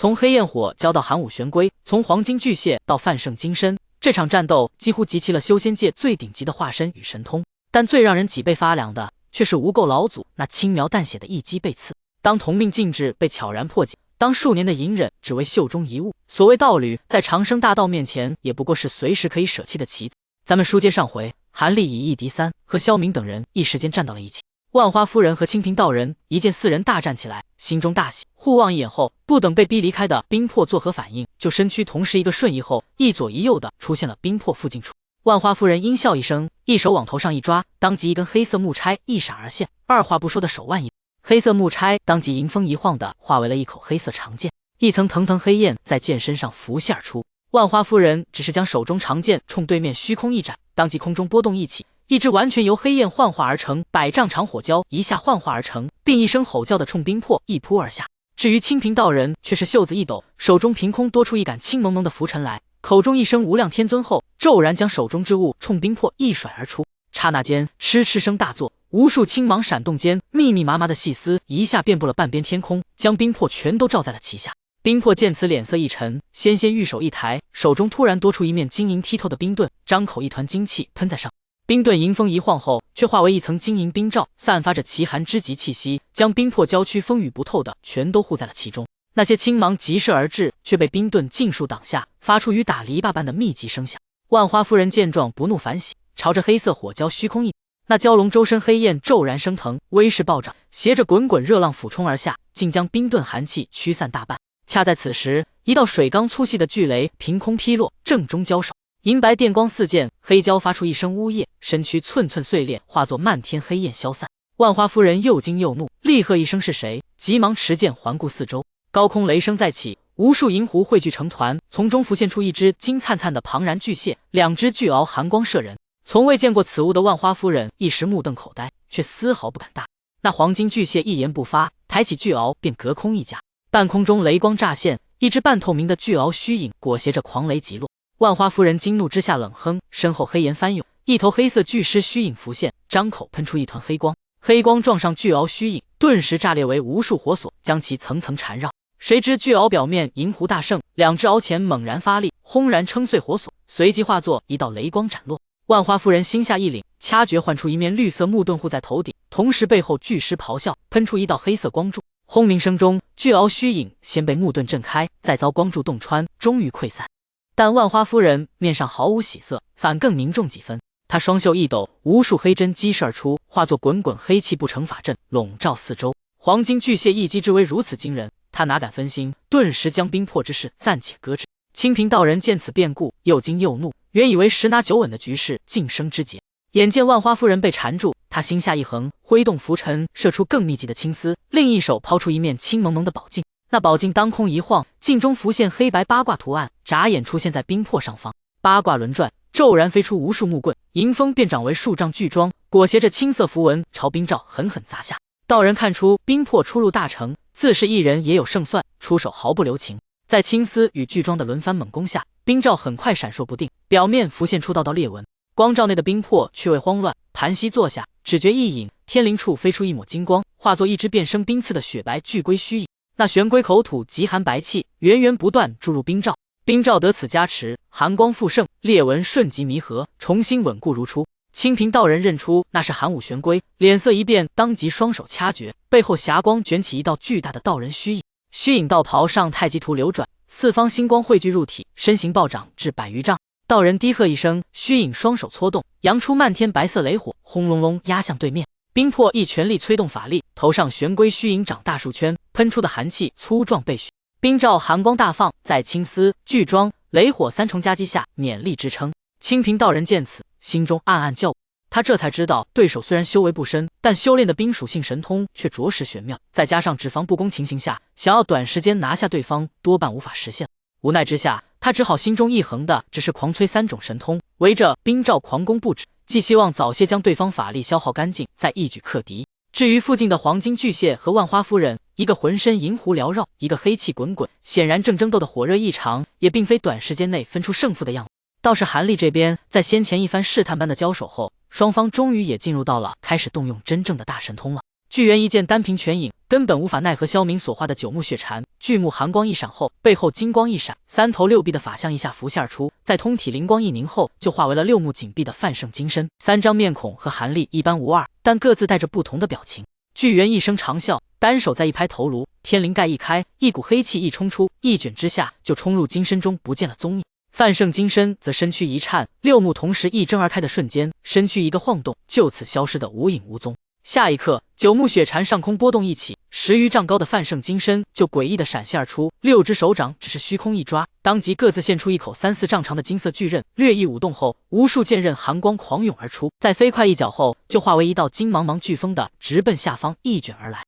从黑焰火交到寒武玄龟，从黄金巨蟹到范圣金身，这场战斗几乎集齐了修仙界最顶级的化身与神通。但最让人脊背发凉的，却是无垢老祖那轻描淡写的一击被刺。当同命禁制被悄然破解，当数年的隐忍只为袖中一物，所谓道侣，在长生大道面前，也不过是随时可以舍弃的棋子。咱们书接上回，韩立以一敌三，和萧明等人一时间站到了一起。万花夫人和清平道人一见四人大战起来，心中大喜，互望一眼后，不等被逼离开的冰魄作何反应，就身躯同时一个瞬移后，一左一右的出现了冰魄附近处。万花夫人阴笑一声，一手往头上一抓，当即一根黑色木钗一闪而现，二话不说的手腕一黑色木钗当即迎风一晃的化为了一口黑色长剑，一层腾腾黑焰在剑身上浮现而出。万花夫人只是将手中长剑冲对面虚空一斩，当即空中波动一起，一只完全由黑焰幻化而成100丈长火蛟一下幻化而成，并一声吼叫的冲冰魄一扑而下。至于清平道人，却是袖子一抖，手中凭空多出一杆青蒙蒙的拂尘来，口中一声无量天尊后，骤然将手中之物冲冰魄一甩而出。刹那间，嗤嗤声大作，无数青芒闪动间，密密麻麻的细丝一下遍布了半边天空，将冰魄全都罩在了其下。冰魄见此，脸色一沉，纤纤玉手一抬，手中突然多出一面晶莹剔透的冰盾，张口一团精气喷在上。冰盾迎风一晃后，却化为一层晶莹冰罩，散发着奇寒之极气息，将冰魄郊区风雨不透的全都护在了其中。那些青芒急射而至，却被冰盾尽数挡下，发出与打篱笆般的密集声响。万花夫人见状，不怒反喜，朝着黑色火蛟虚空一那蛟龙周身黑焰骤然升腾，威势暴涨，携着滚滚热浪俯冲而下，竟将冰盾寒气驱散大半。恰在此时，一道水缸粗细的巨雷凭空劈落，正中交手，银白电光四溅，黑蛟发出一声呜咽，身躯寸寸碎裂，化作漫天黑焰消散。万花夫人又惊又怒，厉喝一声是谁，急忙持剑环顾四周，高空雷声再起，无数银狐汇聚成团，从中浮现出一只金灿灿的庞然巨蟹，两只巨鳌寒光射人。从未见过此物的万花夫人一时目瞪口呆，却丝毫不敢大。那黄金巨蟹一言不发，抬起巨鳌便隔空一夹，半空中雷光乍现，一只半透明的巨鳌虚影裹挟着狂雷击落。万花夫人惊怒之下冷哼，身后黑岩翻涌，一头黑色巨狮虚影浮现，张口喷出一团黑光，黑光撞上巨鳌虚影，顿时炸裂为无数火索，将其层层缠绕。谁知巨鳌表面银狐大盛，两只鳌钳猛然发力，轰然撑碎火索，随即化作一道雷光斩落。万花夫人心下一凛，掐诀唤出一面绿色木盾护在头顶，同时背后巨狮咆哮，喷出一道黑色光柱。轰鸣声中，巨鳌虚影先被木盾震开，再遭光柱洞穿，终于溃散。但万花夫人面上毫无喜色，反更凝重几分。她双袖一抖，无数黑针激射而出，化作滚滚黑气不成法阵，笼罩四周。黄金巨蟹一击之威如此惊人，他哪敢分心，顿时将冰魄之势暂且搁置。清平道人见此变故，又惊又怒，原以为十拿九稳的局势晋升之节，眼见万花夫人被缠住，他心下一横，挥动拂尘，射出更密集的青丝，另一手抛出一面青蒙蒙的宝镜。那宝镜当空一晃，镜中浮现黑白八卦图案，眨眼出现在冰魄上方。八卦轮转，骤然飞出无数木棍，迎风便长为数丈巨桩，裹挟着青色符文，朝冰罩狠狠砸下。道人看出冰魄初入大成，自是一人也有胜算，出手毫不留情。在青丝与巨桩的轮番猛攻下，冰罩很快闪烁不定，表面浮现出道道裂纹。光罩内的冰魄却未慌乱，盘膝坐下，只觉一引，天灵处飞出一抹金光，化作一只变生冰刺的雪白巨龟虚影。那玄龟口吐极寒白气，源源不断注入冰罩，冰罩得此加持，寒光复盛，裂纹瞬即弥合，重新稳固如初。清平道人认出那是寒武玄龟，脸色一变，当即双手掐诀，背后霞光卷起一道巨大的道人虚影，虚影道袍上太极图流转，四方星光汇聚入体，身形暴涨至100余丈。道人低喝一声，虚影双手搓动，扬出漫天白色雷火，轰隆隆压向对面。冰魄一全力催动法力，头上玄龟虚影长大数圈，喷出的寒气粗壮倍许。冰罩寒光大放，在青丝、巨桩、雷火三重夹击下勉力支撑。清平道人见此，心中暗暗叫，他这才知道对手虽然修为不深，但修炼的冰属性神通却着实玄妙，再加上只防不攻情形下，想要短时间拿下对方多半无法实现。无奈之下，他只好心中一横的只是狂催3种神通，围着冰罩狂攻不止，寄希望早些将对方法力消耗干净，再一举克敌。至于附近的黄金巨蟹和万花夫人，一个浑身银狐缭绕，一个黑气滚滚，显然正争斗的火热异常，也并非短时间内分出胜负的样子。倒是韩立这边，在先前一番试探般的交手后，双方终于也进入到了开始动用真正的大神通了。巨猿一剑单凭拳影，根本无法奈何萧明所化的九目血蝉。巨目寒光一闪后，背后金光一闪，三头六臂的法相一下浮现而出，在通体灵光一凝后，就化为了六目紧闭的范圣金身。三张面孔和韩立一般无二，但各自带着不同的表情。巨猿一声长啸，单手再一拍头颅，天灵盖一开，一股黑气一冲出，一卷之下就冲入金身中，不见了踪影。范圣金身则身躯一颤，六目同时一睁而开的瞬间，身躯一个晃动，就此消失得无影无踪。下一刻，九目血蝉上空波动一起，10余丈高的范圣金身就诡异的闪现而出，六只手掌只是虚空一抓，当即各自现出一口3、4丈长的金色巨刃，略一舞动后，无数剑刃寒光狂涌而出，在飞快一脚后，就化为一道金茫茫飓风的直奔下方一卷而来。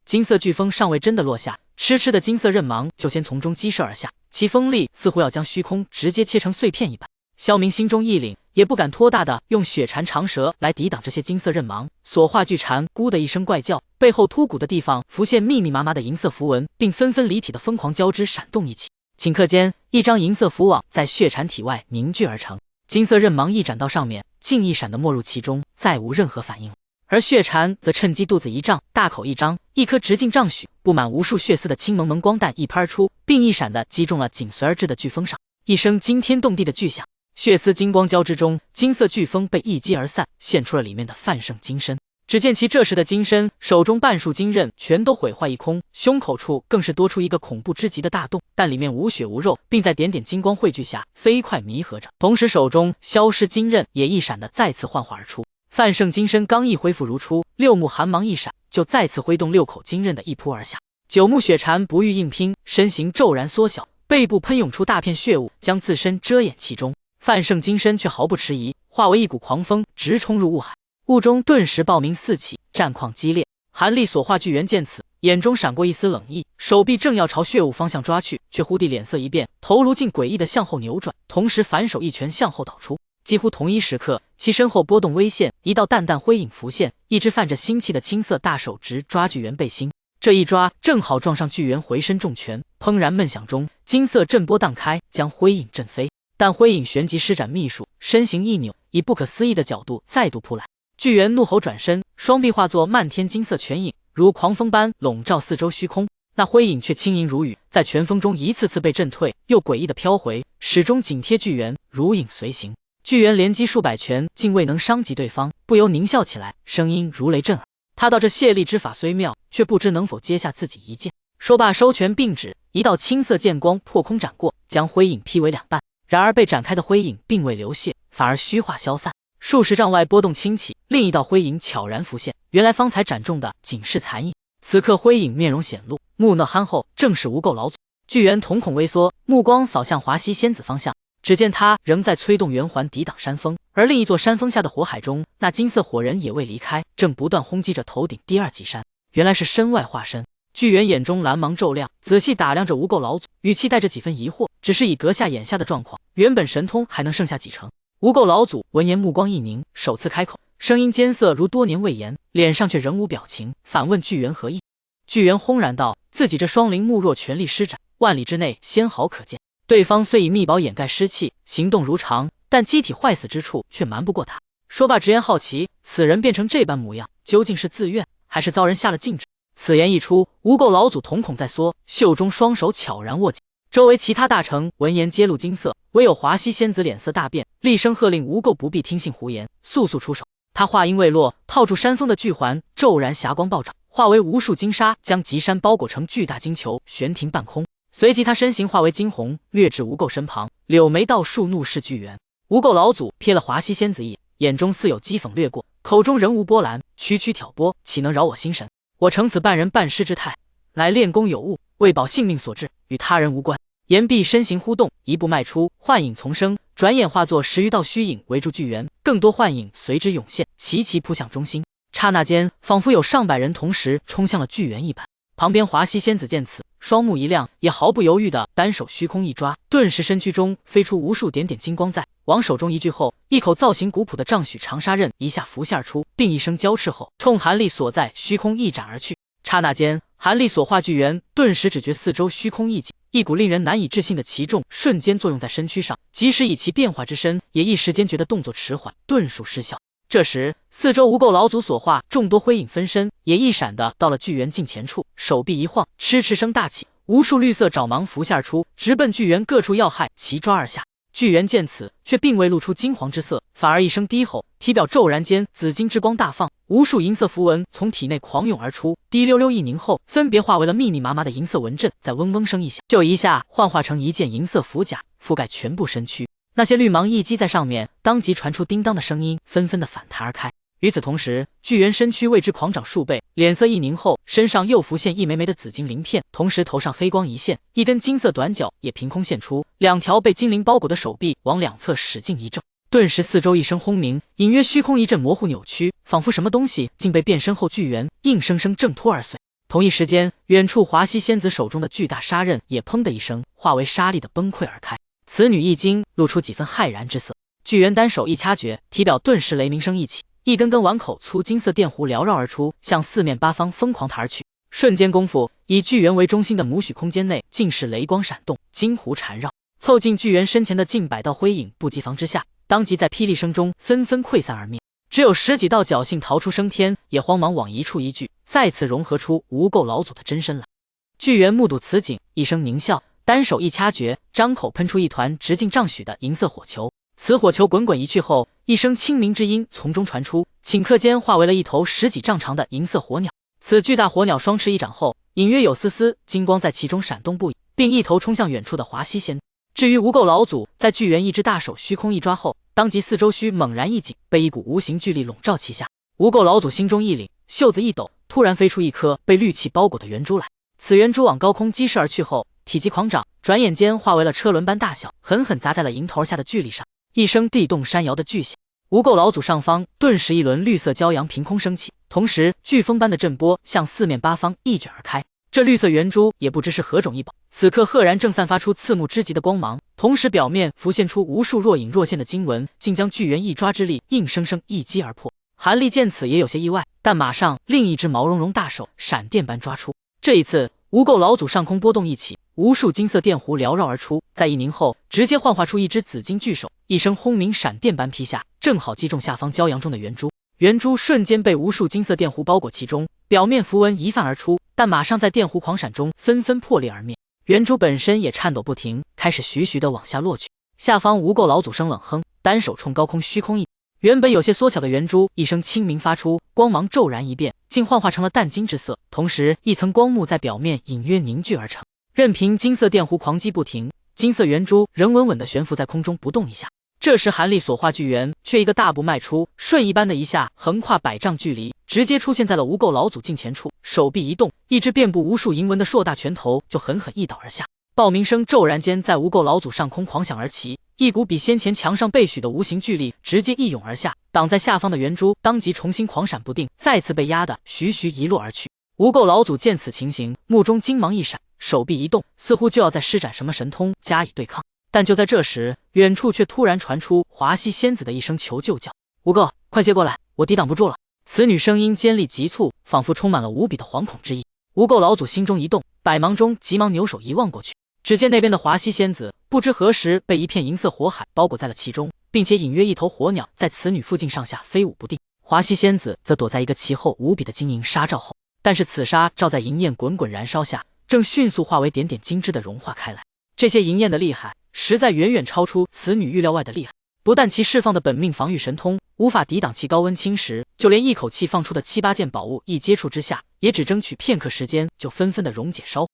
金色飓风尚未真的落下，痴痴的金色刃芒就先从中激射而下，其锋利似乎要将虚空直接切成碎片一般。萧明心中一凛，也不敢托大的用血蝉长舌来抵挡这些金色刃芒。所化巨蝉咕的一声怪叫，背后突骨的地方浮现密密麻麻的银色符文，并纷纷离体的疯狂交织闪动一起。顷刻间，一张银色符网在血蝉体外凝聚而成，金色刃芒一斩到上面，竟一闪的没入其中，再无任何反应。而血蝉则趁机肚子一胀，大口一张，一颗直径丈许、布满无数血丝的青蒙蒙光弹一喷而出，并一闪的击中了紧随而至的飓风上。一声惊天动地的巨响，血丝金光交织中，金色飓风被一击而散，现出了里面的范圣金身。只见其这时的金身手中半数金刃全都毁坏一空，胸口处更是多出一个恐怖之极的大洞，但里面无血无肉，并在点点金光汇聚下飞快弥合着。同时手中消失金刃也一闪的再次幻化而出。范圣金身刚一恢复如初，六目寒芒一闪，就再次挥动6口金刃的一扑而下。九目血蝉不欲硬拼，身形骤然缩小，背部喷涌出大片血雾，将自身遮掩其中。范圣金身却毫不迟疑，化为一股狂风，直冲入雾海。雾中顿时暴鸣四起，战况激烈。韩立所化巨猿见此，眼中闪过一丝冷意，手臂正要朝血雾方向抓去，却忽地脸色一变，头颅竟诡异的向后扭转，同时反手一拳向后倒出。几乎同一时刻，其身后波动微现，一道淡淡灰影浮现，一只泛着腥气的青色大手直抓巨猿背心。这一抓正好撞上巨猿回身重拳，砰然闷响中，金色震波荡开，将灰影震飞。但灰影旋即施展秘术，身形一扭，以不可思议的角度再度扑来。巨猿怒吼转身，双臂化作漫天金色拳影，如狂风般笼罩四周虚空。那灰影却轻盈如雨，在拳风中一次次被震退，又诡异的飘回，始终紧贴巨猿，如影随形。巨猿连击数百拳，竟未能伤及对方，不由狞笑起来，声音如雷震耳。他道这卸力之法虽妙，却不知能否接下自己一剑。说罢，收拳并指，一道青色剑光破空斩过，将灰影劈为两半。然而被展开的灰影并未流泻，反而虚化消散。数十丈外波动轻起，另一道灰影悄然浮现。原来方才斩中的仅是残影。此刻灰影面容显露，木讷憨厚，正是无垢老祖。巨猿瞳孔微缩，目光扫向华西仙子方向。只见他仍在催动圆环抵挡山峰，而另一座山峰下的火海中，那金色火人也未离开，正不断轰击着头顶第2级山。原来是身外化身。巨猿眼中蓝芒骤亮，仔细打量着无垢老祖，语气带着几分疑惑，只是以阁下眼下的状况，原本神通还能剩下几成？无垢老祖闻言目光一凝，首次开口，声音艰涩如多年未言，脸上却仍无表情，反问巨猿何意。巨猿轰然道：自己这双灵目若全力施展，万里之内纤毫可见。对方虽以秘宝掩盖尸气，行动如常，但机体坏死之处却瞒不过他。说罢直言好奇，此人变成这般模样，究竟是自愿还是遭人下了禁制？此言一出，无垢老祖瞳孔再缩，袖中双手悄然握紧。周围其他大臣闻言皆露惊色，唯有华西仙子脸色大变，厉声喝令无垢不必听信胡言，速速出手。他话音未落，套住山峰的巨环骤然霞光暴涨，化为无数金沙，将极山包裹成巨大金球，悬停半空。随即他身形化为金红，掠至无垢身旁，柳眉倒竖，怒视巨猿。无垢老祖瞥了华西仙子一眼，眼中似有讥讽掠过，口中仍无波澜，区区挑拨，岂能扰我心神？我承此半人半尸之态，乃练功有误，为保性命所致，与他人无关。言毕，身形忽动，一步迈出，幻影丛生，转眼化作10余道虚影围住巨猿，更多幻影随之涌现，齐齐扑向中心。刹那间，仿佛有上百人同时冲向了巨猿一般。旁边华西仙子见此，双目一亮，也毫不犹豫的单手虚空一抓，顿时身躯中飞出无数点点金光在，往手中一聚后，一口造型古朴的丈许长沙刃一下浮现而出，并一声交斥后，冲韩立所在虚空一斩而去。刹那间，韩立所化巨猿顿时只觉四周虚空一紧，一股令人难以置信的奇重瞬间作用在身躯上，即使以其变化之身，也一时间觉得动作迟缓，顿数失效。这时，四周无垢老祖所化众多灰影分身也一闪的到了巨猿近前处，手臂一晃，嗤嗤声大起，无数绿色爪芒浮现而出，直奔巨猿各处要害齐抓而下。巨猿见此，却并未露出惊惶之色，反而一声低吼，体表骤然间紫金之光大放，无数银色符文从体内狂涌而出，滴溜溜一凝后，分别化为了密密麻麻的银色纹阵，在嗡嗡声一响，就一下幻化成一件银色符甲，覆盖全部身躯。那些绿芒一击在上面，当即传出叮当的声音，纷纷的反弹而开。与此同时，巨猿身躯为之狂长数倍，脸色一凝后，身上又浮现一枚枚的紫金鳞片，同时头上黑光一现，一根金色短角也凭空现出，两条被金鳞包裹的手臂往两侧使劲一正，顿时四周一声轰鸣，隐约虚空一阵模糊扭曲，仿佛什么东西竟被变身后巨猿硬生生挣脱而碎。同一时间，远处华西仙子手中的巨大沙刃也砰的一声化为沙粒的崩溃而开。此女一惊，露出几分骇然之色。巨猿单手一掐诀，体表顿时雷鸣声一起，一根根碗口粗金色电弧缭绕而出，向四面八方疯狂弹而去。瞬间功夫，以巨猿为中心的母许空间内尽是雷光闪动，金弧缠绕。凑近巨猿身前的近百道灰影不及防之下，当即在霹雳声中纷纷溃散而灭。只有十几道侥幸逃出升天，也慌忙往一处一聚，再次融合出无垢老祖的真身来。巨猿目睹此景，一声狞笑，单手一掐诀，张口喷出一团直径丈许的银色火球。此火球滚滚一去后，一声清明之音从中传出，顷刻间化为了一头十几丈长的银色火鸟。此巨大火鸟双翅一展后，隐约有丝丝金光在其中闪动不已，并一头冲向远处的华西仙。至于无垢老祖，在巨猿一只大手虚空一抓后，当即四周须猛然一紧，被一股无形巨力笼罩其下。无垢老祖心中一凛，袖子一抖，突然飞出一颗被绿气包裹的圆珠来。此圆珠往高空激射而去后，体积狂长，转眼间化为了车轮般大小，狠狠砸在了迎头下的巨力上。一声地动山摇的巨响，无垢老祖上方顿时一轮绿色骄阳凭空升起，同时飓风般的震波向四面八方一卷而开。这绿色圆珠也不知是何种异宝，此刻赫然正散发出刺目之极的光芒，同时表面浮现出无数若隐若现的经文，竟将巨猿一抓之力硬生生一击而破。韩立见此也有些意外，但马上另一只毛茸茸大手闪电般抓出。这一次，无垢老祖上空波动一起，无数金色电弧缭绕而出，在一凝后，直接幻化出一只紫金巨手，一声轰鸣，闪电般劈下，正好击中下方骄阳中的圆珠。圆珠瞬间被无数金色电弧包裹其中，表面符文一泛而出，但马上在电弧狂闪中纷纷破裂而灭。圆珠本身也颤抖不停，开始徐徐地往下落去。下方无垢老祖声冷哼，单手冲高空虚空一，原本有些缩小的圆珠一声清明发出，光芒骤然一变，竟幻化成了淡金之色，同时一层光幕在表面隐约凝聚而成。任凭金色电弧狂击不停，金色圆珠仍稳稳地悬浮在空中不动一下。这时韩立所化巨猿却一个大步迈出，瞬移般的一下横跨100丈距离，直接出现在了无垢老祖近前处，手臂一动，一只遍布无数银纹的硕大拳头就狠狠一倒而下。爆鸣声骤然间在无垢老祖上空狂响而起，一股比先前强上倍许的无形巨力直接一涌而下，挡在下方的圆珠当即重新狂闪不定，再次被压得徐徐一落而去。无垢老祖见此情形，目中金芒一闪，手臂一动，似乎就要再施展什么神通加以对抗。但就在这时，远处却突然传出华西仙子的一声求救叫：“无垢，快接过来，我抵挡不住了！”此女声音尖利急促，仿佛充满了无比的惶恐之意。无垢老祖心中一动，百忙中急忙扭手一望过去，只见那边的华西仙子不知何时被一片银色火海包裹在了其中，并且隐约一头火鸟在此女附近上下飞舞不定。华西仙子则躲在一个其后无比的金银纱罩后，但是此纱罩在银焰滚滚燃烧下，正迅速化为点点金枝的融化开来。这些银焰的厉害实在远远超出此女预料外的厉害，不但其释放的本命防御神通无法抵挡其高温侵蚀，就连一口气放出的7、8件宝物一接触之下，也只争取片刻时间就纷纷的溶解烧。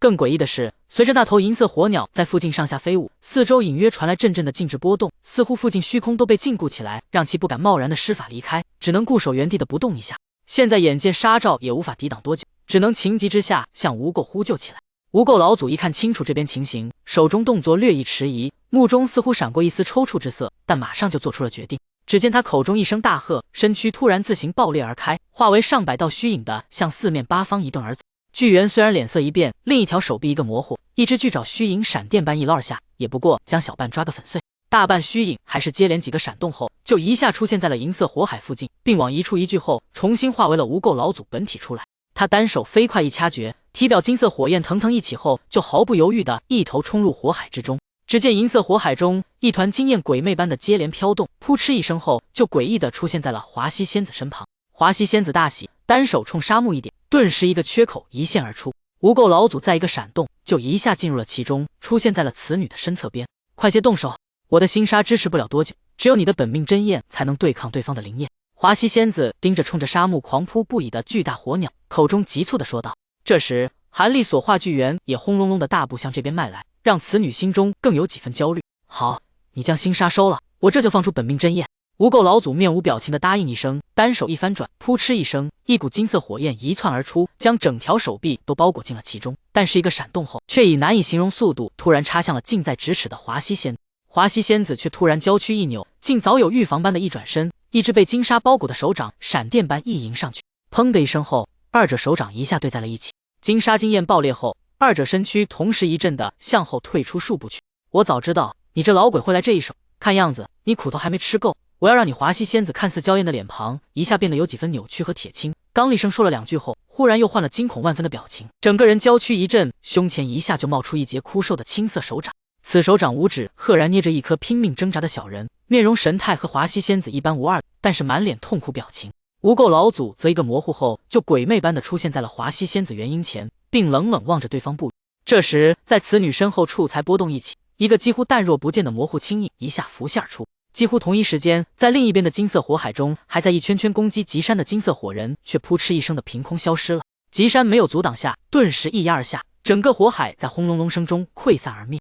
更诡异的是，随着那头银色火鸟在附近上下飞舞，四周隐约传来阵阵的静止波动，似乎附近虚空都被禁锢起来，让其不敢贸然的施法离开，只能固守原地的不动一下。现在眼见纱罩也无法抵挡多久，只能情急之下向无垢呼救起来。无垢老祖一看清楚这边情形，手中动作略一迟疑，目中似乎闪过一丝抽搐之色，但马上就做出了决定。只见他口中一声大喝，身躯突然自行爆裂而开，化为上百道虚影的向四面八方移动而走。巨猿虽然脸色一变，另一条手臂一个模糊，一只巨爪虚影闪电般一捞而下，也不过将小半抓个粉碎。大半虚影还是接连几个闪动后，就一下出现在了银色火海附近，并往一处一聚后，重新化为了无垢老祖本体出来。他单手飞快一掐诀，体表金色火焰腾腾一起后，就毫不犹豫的一头冲入火海之中。只见银色火海中一团惊艳鬼魅般的接连飘动，扑哧一声后就诡异地出现在了华西仙子身旁。华西仙子大喜，单手冲沙漠一点，顿时一个缺口一现而出。无垢老祖再一个闪动，就一下进入了其中，出现在了此女的身侧边。快些动手！我的星沙支持不了多久，只有你的本命真焰才能对抗对方的灵焰。华西仙子盯着冲着沙漠狂扑不已的巨大火鸟，口中急促地说道。这时，韩立所化巨猿也轰隆隆的大步向这边迈来，让此女心中更有几分焦虑。好，你将星沙收了，我这就放出本命真焰。无垢老祖面无表情的答应一声，单手一翻转，扑哧一声，一股金色火焰一窜而出，将整条手臂都包裹进了其中。但是一个闪动后，却以难以形容速度突然插向了近在咫尺的华西仙子。华西仙子却突然娇躯一扭，竟早有预防般的一转身，一只被金沙包裹的手掌闪电般一迎上去。砰的一声后，二者手掌一下对在了一起。金沙经验爆裂后，二者身躯同时一阵的向后退出数步去。我早知道你这老鬼会来这一手，看样子你苦头还没吃够。我要让你华西仙子看似娇艳的脸庞一下变得有几分扭曲和铁青。刚厉声说了两句后，忽然又换了惊恐万分的表情，整个人娇躯一震，胸前一下就冒出一截枯瘦的青色手掌。此手掌五指赫然捏着一颗拼命挣扎的小人，面容神态和华西仙子一般无二，但是满脸痛苦表情。无垢老祖则一个模糊后，就鬼魅般的出现在了华西仙子元婴前，并冷冷望着对方不语。这时，在此女身后处才波动一起，一个几乎淡若不见的模糊青影一下浮现而出。几乎同一时间，在另一边的金色火海中，还在一圈圈攻击吉山的金色火人，却扑哧一声的凭空消失了。吉山没有阻挡下，顿时一压而下，整个火海在轰隆隆声中溃散而灭。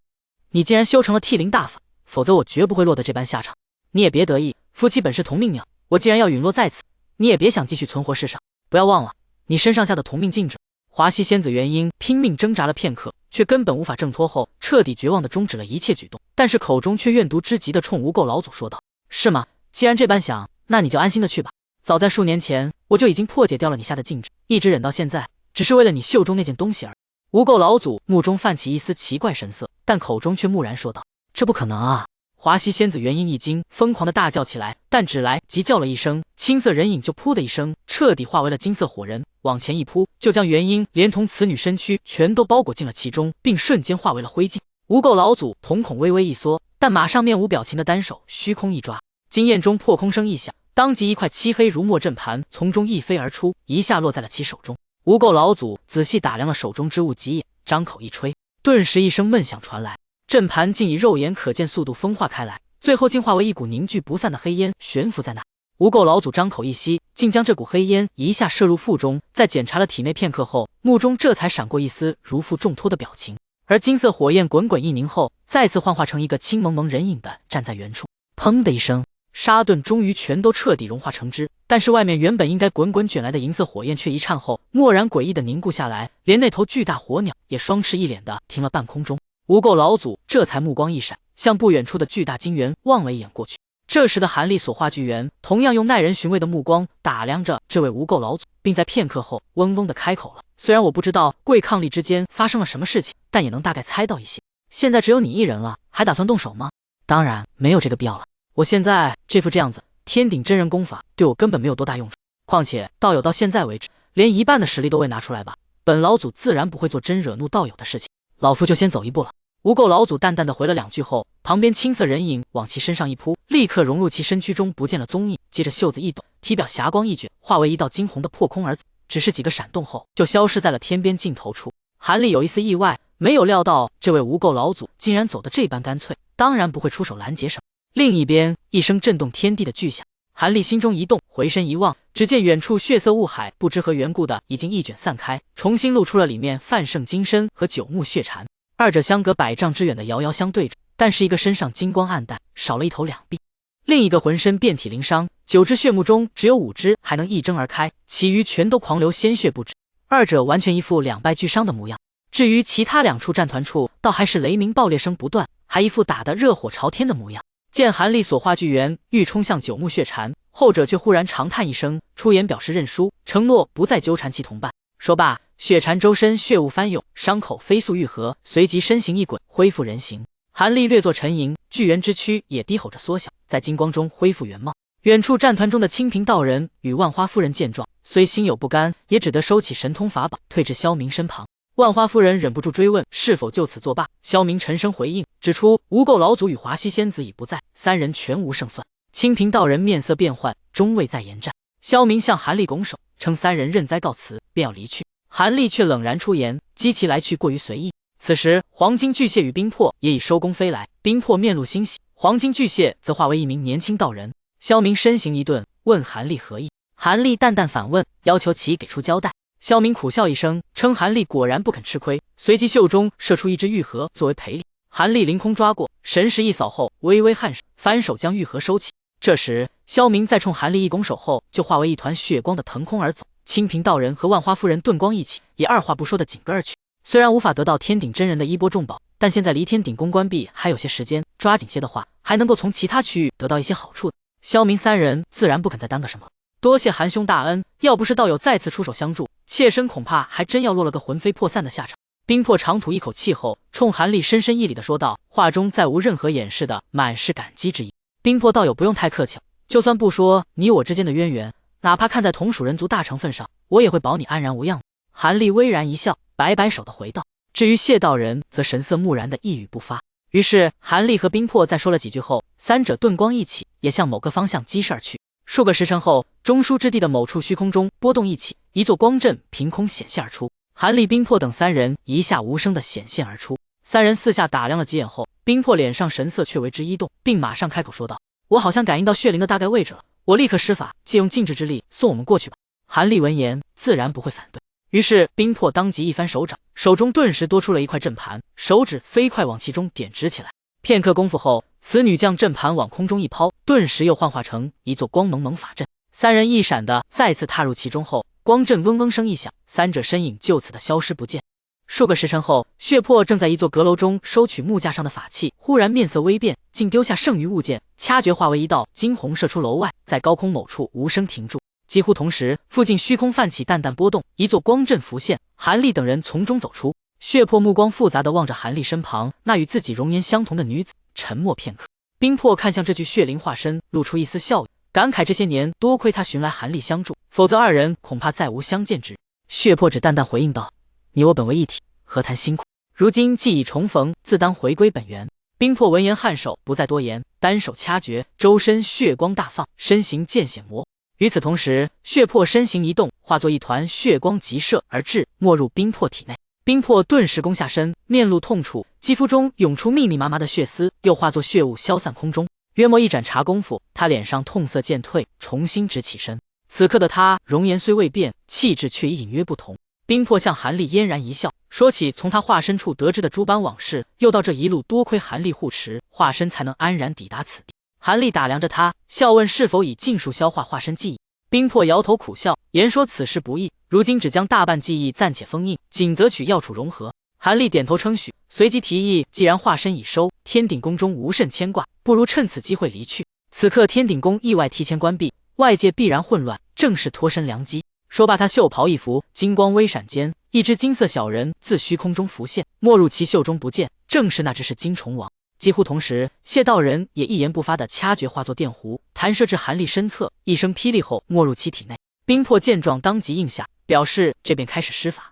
你竟然修成了替灵大法，否则我绝不会落得这般下场。你也别得意，夫妻本是同命鸟，我既然要陨落在此，你也别想继续存活世上。不要忘了，你身上下的同命禁制。华西仙子元婴拼命挣扎了片刻，却根本无法挣脱后，彻底绝望地终止了一切举动，但是口中却怨毒之极地冲无垢老祖说道：是吗？既然这般想，那你就安心的去吧。早在数年前，我就已经破解掉了你下的禁制，一直忍到现在，只是为了你袖中那件东西而已。无垢老祖目中泛起一丝奇怪神色，但口中却木然说道：这不可能啊！华西仙子元婴一惊，疯狂地大叫起来，但只来急叫了一声，青色人影就噗的一声彻底化为了金色火人，往前一扑，就将元婴连同此女身躯全都包裹进了其中，并瞬间化为了灰烬。无垢老祖瞳孔微微一缩，但马上面无表情的单手虚空一抓，惊艳中破空声一响，当即一块漆黑如墨阵盘从中一飞而出，一下落在了其手中。无垢老祖仔细打量了手中之物几眼，张口一吹，顿时一声闷响传来，阵盘竟以肉眼可见速度分化开来，最后竟化为一股凝聚不散的黑烟悬浮在那。无垢老祖张口一吸，竟将这股黑烟一下射入腹中，在检查了体内片刻后，目中这才闪过一丝如负重托的表情。而金色火焰滚滚一凝后，再次幻化成一个青蒙蒙人影的站在原处。砰的一声，沙盾终于全都彻底融化成汁，但是外面原本应该滚滚卷来的银色火焰却一颤后，蓦然诡异的凝固下来，连那头巨大火鸟也双翅一脸的停了半空中。无垢老祖这才目光一闪，向不远处的巨大金猿望了一眼过去。这时的韩立所化巨猿同样用耐人寻味的目光打量着这位无垢老祖，并在片刻后嗡嗡的开口了：虽然我不知道贵抗力之间发生了什么事情，但也能大概猜到一些。现在只有你一人了，还打算动手吗？当然没有这个必要了，我现在这副这样子，天顶真人功法对我根本没有多大用处，况且道友到现在为止连一半的实力都未拿出来吧，本老祖自然不会做真惹怒道友的事情，老夫就先走一步了。无垢老祖淡淡的回了两句后，旁边青色人影往其身上一扑，立刻融入其身躯中不见了踪影，接着袖子一抖，体表霞光一卷，化为一道惊红的破空而走，只是几个闪动后就消失在了天边尽头处。韩立有一丝意外，没有料到这位无垢老祖竟然走得这般干脆，当然不会出手拦截什么。另一边，一声震动天地的巨响，韩立心中一动，回身一望，只见远处血色雾海不知何缘故的已经一卷散开，重新露出了里面范圣金身和九目血蝉，二者相隔100丈之远的遥遥相对着，但是一个身上金光暗淡，少了一头两臂，另一个浑身遍体鳞伤，9只血目中只有5只还能一睁而开，其余全都狂流鲜血不止，二者完全一副两败俱伤的模样。至于其他2处战团处，倒还是雷鸣爆裂声不断，还一副打得热火朝天的模样。见韩立所化巨猿欲冲向九目血蝉，后者却忽然长叹一声，出言表示认输，承诺不再纠缠其同伴。说罢，血蝉周身血雾翻涌，伤口飞速愈合，随即身形一滚，恢复人形。韩立略作沉吟，巨猿之躯也低吼着缩小，在金光中恢复原貌。远处战团中的清平道人与万花夫人见状，虽心有不甘，也只得收起神通法宝，退至萧明身旁。万花夫人忍不住追问是否就此作罢，萧明沉声回应，指出无垢老祖与华西仙子已不在，三人全无胜算。清平道人面色变幻，终未再言战。萧明向韩立拱手，称三人认栽告辞，便要离去。韩立却冷然出言，激其来去过于随意。此时黄金巨蟹与冰魄也已收工飞来，冰魄面露欣喜，黄金巨蟹则化为一名年轻道人。萧明身形一顿，问韩立何意。韩立淡淡反问，要求其给出交代。萧明苦笑一声，称韩立果然不肯吃亏，随即袖中射出一只玉盒作为赔礼。韩立凌空抓过，神识一扫后，微微颔首，反手将玉盒收起。这时萧明在冲韩立一拱手后，就化为一团血光的腾空而走。清平道人和万花夫人顿光一起，也二话不说的紧跟而去。虽然无法得到天顶真人的衣钵重宝，但现在离天顶宫关闭还有些时间，抓紧些的话，还能够从其他区域得到一些好处的。萧明三人自然不肯再耽搁什么，多谢韩兄大恩，要不是道友再次出手相助，妾身恐怕还真要落了个魂飞魄散的下场。冰魄长吐一口气后，冲韩立深深一礼的说道，话中再无任何掩饰的满是感激之意。冰魄道友不用太客气了，就算不说你我之间的渊源，哪怕看在同属人族大成分上，我也会保你安然无恙。韩立微然一笑，摆摆手的回道。至于谢道人则神色木然的一语不发。于是韩立和冰魄再说了几句后，三者顿光一起，也向某个方向激射而去。数个时辰后，中枢之地的某处虚空中波动一起，一座光阵凭空显现而出。韩立、冰魄等三人一下无声的显现而出。三人四下打量了几眼后，冰魄脸上神色却为之一动，并马上开口说道：“我好像感应到血灵的大概位置了，我立刻施法，借用禁制之力送我们过去吧。”韩立闻言自然不会反对，于是冰魄当即一翻手掌，手中顿时多出了一块阵盘，手指飞快往其中点指起来。片刻功夫后，此女将阵盘往空中一抛，顿时又幻化成一座光蒙蒙法阵。三人一闪的再次踏入其中后，光阵嗡嗡声一响，三者身影就此的消失不见。数个时辰后，血魄正在一座阁楼中收取木架上的法器，忽然面色微变，竟丢下剩余物件，掐诀化为一道金红射出楼外，在高空某处无声停住。几乎同时，附近虚空泛起淡淡波动，一座光阵浮现，韩立等人从中走出。血魄目光复杂地望着韩立身旁那与自己容颜相同的女子，沉默片刻。冰魄看向这具血灵化身，露出一丝笑意，感慨这些年多亏他寻来韩立相助，否则二人恐怕再无相见之日。血魄只淡淡回应道：“你我本为一体，何谈辛苦？如今既已重逢，自当回归本源。”冰魄闻言颔首，不再多言，单手掐诀，周身血光大放，身形渐显模糊。与此同时，血魄身形一动，化作一团血光急射而至，没入冰魄体内。冰魄顿时弓下身，面露痛楚，肌肤中涌出密密麻麻的血丝，又化作血雾消散空中。约莫一盏茶功夫，他脸上痛色渐退，重新直起身。此刻的他容颜虽未变，气质却已隐约不同。冰魄向韩立嫣然一笑，说起从他化身处得知的诸般往事，又到这一路多亏韩立护持，化身才能安然抵达此地。韩立打量着他，笑问是否已尽数消化化身记忆。冰魄摇头苦笑，言说此事不易，如今只将大半记忆暂且封印，仅择取药处融合。韩立点头称许，随即提议，既然化身已收，天顶宫中无甚牵挂，不如趁此机会离去。此刻天顶宫意外提前关闭，外界必然混乱，正是脱身良机。说罢，他袖袍一拂，金光微闪间，一只金色小人自虚空中浮现，没入其袖中不见，正是那只是金虫王。几乎同时，谢道人也一言不发的掐诀化作电弧，弹射至韩立身侧，一声霹雳后没入其体内。冰魄见状当即应下，表示这便开始施法。